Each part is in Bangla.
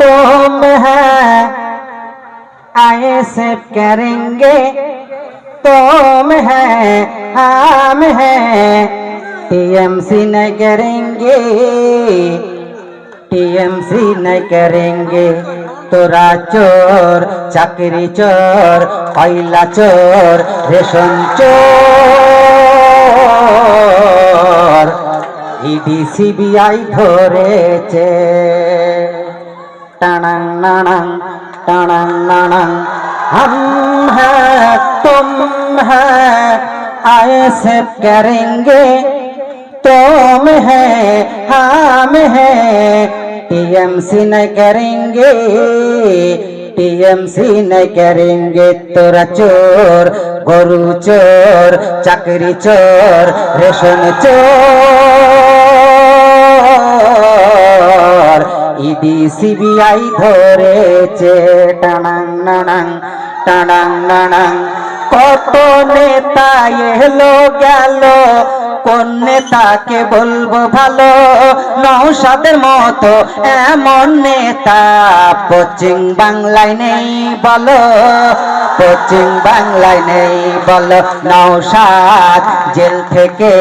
तुम है ऐसे करेंगे तुम है हम है टीएमसी नहीं करेंगे टीएमसी नहीं करेंगे तोरा चोर चाकरी चोर कोयला चोर रेशन चोर ইডি সিবিআই ধরেছে টানাং নানাং টানাং নানাং हम हैं तुम हैं आईएसएफ करेंगे तुम है हम है टीएमसी नहीं करेंगे टीएमसी नहीं करेंगे तोरा चोर गरु चोर चाकरी चोर रेशन चोर ইডি সিবিআই ধরেছে টানাং নানাং টানাং নানাং কত নেতা এলো গেল কোন নেতাকে বলবো ভালো নওশাদের মতো এমন নেতা পশ্চিম বাংলায় নেই বলো পশ্চিম বাংলায় নেই বলো নওশাদ জেল থেকে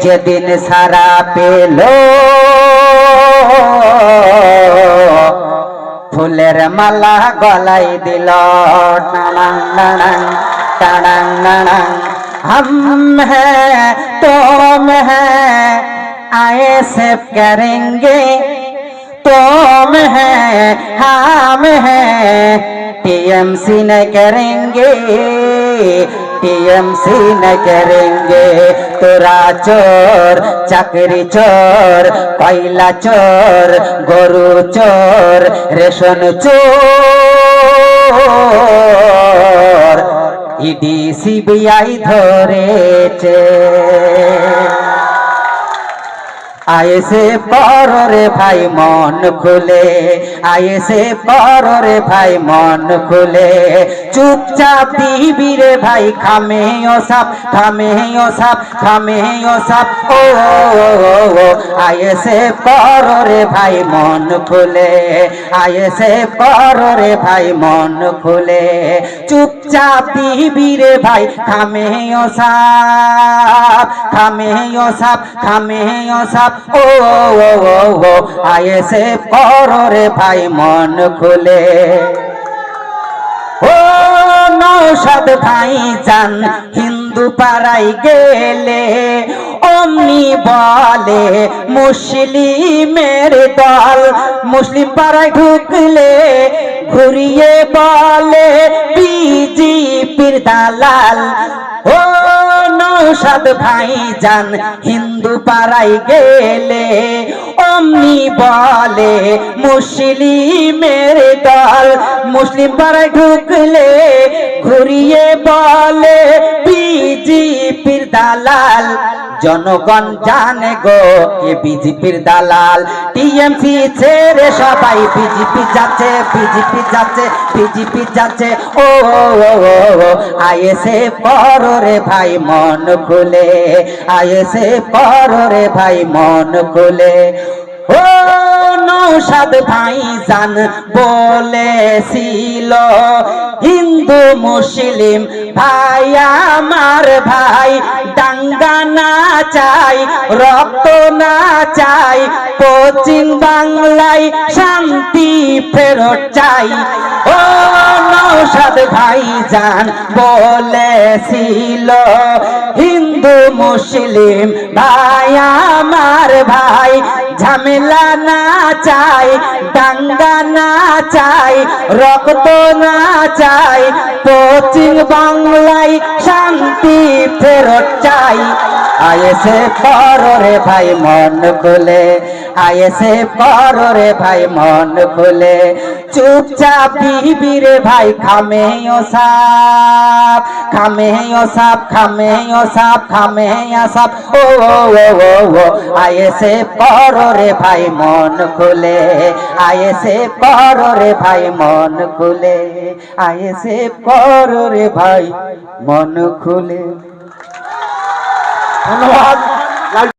যেদিন সারা পেল ফুলের মালা গলায় দিল টানাং নানাং টানাং নানাং हम हैं तुम हैं आईएसएफ करेंगे तुम हैं हम हैं टीएमसी नहीं करेंगे टीएमसी नहीं करेंगे तोरा चोर चाकरी चोर कोयला चोर गरु चोर रेशन चोर ইডি সিবিআই ধরেছে আয়েসে পরে ভাই মন খুলে আয়েসে পরে ভাই মন খুলে চুপচাপ দিবি রে ভাই খামে ও সাপ খামে ও সাপ খামে ও সাপ ও আয়েসে পরে ভাই মন খুলে আয়েসে পরে ভাই মন খুলে চুপচাপ দিবি রে ভাই খামে ও সাপ খামে ও সাপ খামে ও সাপ ও আয়েসে পরে ভাই মন খুলে ও নওশাদ ভাই জান হিন্দু পাড়ায় গেলে অমনি বলে মুসলিমের দল মুসলিম পাড়ায় ঢুকলে ঘুরিয়ে বলে বিজেপির দালাল ও নওশাদ ভাই জান হিন্দু পাড়ায় গেলে অমনি বলে মুসলিমের দল মুসলিম পাড়ায় ঢুকলে ঘুরিয়ে বলে বিজেপির দালাল জনগণ জানে গো কে বিজেপির দালাল টিএমসি ছেড়ে সবাই বিজেপি যাচ্ছে বিজেপি যাচ্ছে বিজেপি যাচ্ছে ও আইএসএ পরে ভাই মন খুলে আইএসএ পরে ভাই মন খুলে ও নওশাদ ভাই জান বলেছিল হিন্দু মুসলিম ভাই আমার ভাই দাঙ্গা না চাই রক্ত না চাই পশ্চিম বাংলায় শান্তি ফেরত চাই ও নওশাদ ভাই জান বলেছিল হিন্দু মুসলিম ভাই আমার ভাই ঝামেলা না চাই দাঙ্গা না চাই রক্ত না চাই পশ্চিম বাংলায় শান্তি ফেরত চাই আয়েসে পরে ভাই মন খুলে আয়েসে পরে ভাই মন খুলে চুপচাপ দিবি রে ভাই খামে ও সাপ খামে ও সাপ খামে ও সাপ খামে ও সাপ ও আয়েসে পরে ভাই মন খুলে আয়েসে পরে ভাই মন খুলে আয়েসে পরে ভাই মন খুলে ধন্যবাদ।